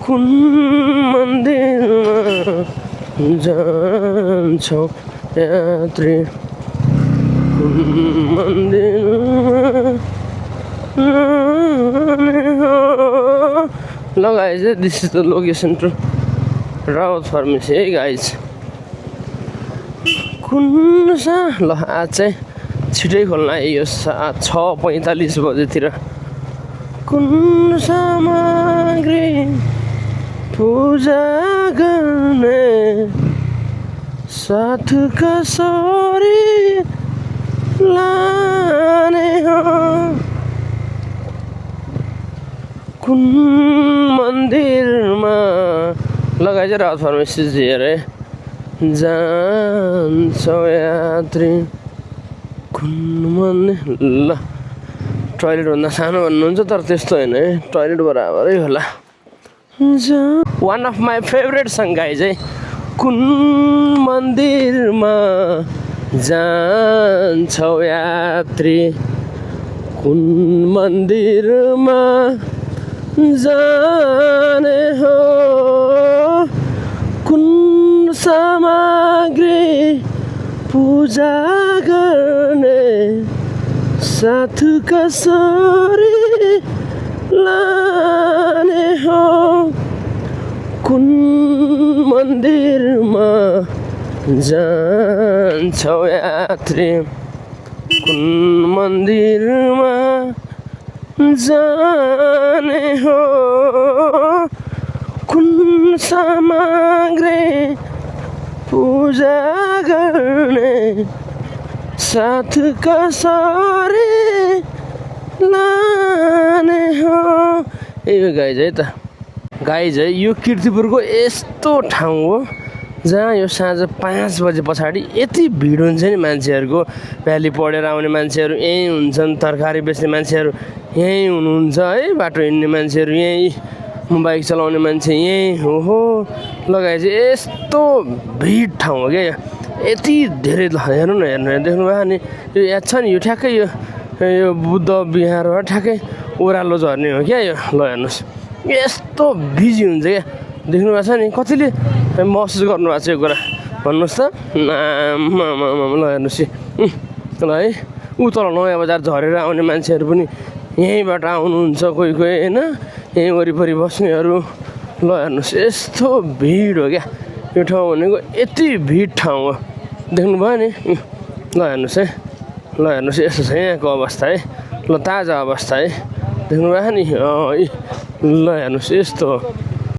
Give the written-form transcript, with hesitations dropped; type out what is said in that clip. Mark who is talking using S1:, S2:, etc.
S1: कुन मन्दिरमा जान्छौ यात्री कुन मन्दिरमा ल guys this is the location to Rawat pharmacy है गाइज कुन सा ल आज चाहिँ छिटै खोल्न आइयो 6:45 बजेतिर कुन सामग्री पूजा गर्ने साथ कसरी लाने हो कुन मन्दिरमा लगाइ चाहिँ रावत फार्मेसी हेरे जान्छौ यात्री कुन मन्दिर ल टोइलेटभन्दा सानो भन्नुहुन्छ तर त्यस्तो होइन है टोइलेट बराबरै होला one of my favourite song गाई चाहिँ कुन मन्दिरमा जान्छौ यात्री कुन मन्दिरमा जाने हो कुन सामग्री पूजा गर्ने साथ कसरी लाने हो कुन मन्दिरमा जान्छौ यात्री कुन मन्दिरमा जाने हो कुन सामग्री पूजा गर्ने साथ कसरी लाने हो ए गाइज है त गाइज है यो किर्तिपुरको यस्तो ठाउँ हो जहाँ यो साँझ 5 बजे पछाडि यति भिड हुन्छ नि मान्छेहरूको भ्याली पढेर आउने मान्छेहरू यहीँ हुन्छन् तरकारी बेच्ने मान्छेहरू यहीँ हुनुहुन्छ है बाटो हिँड्ने मान्छेहरू यहीँ बाइक चलाउने मान्छे यहीँ हो लगाए चाहिँ यस्तो भिड ठाउँ हो क्या यति धेरै हेर्नु न देख्नु भयो नि यो याद छ नि यो ठ्याक्कै यो बुद्ध विहार हो ठ्याक्कै ओह्रालो झर्ने हो क्या यो ल हेर्नुहोस् यस्तो बिजी हुन्छ क्या देख्नु भएको छ नि कतिले महसुस गर्नुभएको छ यो कुरा भन्नुहोस् त ल हेर्नुहोस् ल है ऊ तल नयाँ बजार झरेर आउने मान्छेहरू पनि यहीँबाट आउनुहुन्छ कोही कोही होइन यहीँ वरिपरि बस्नेहरू ल हेर्नुहोस् यस्तो भिड हो क्या यो ठाउँ भनेको यति भिड ठाउँ हो देख्नुभयो नि ल हेर्नुहोस् है ल हेर्नुहोस् यस्तो छ यहाँको अवस्था है ल ताजा अवस्था है देख्नुभयो नि ल हेर्नुहोस् यस्तो हो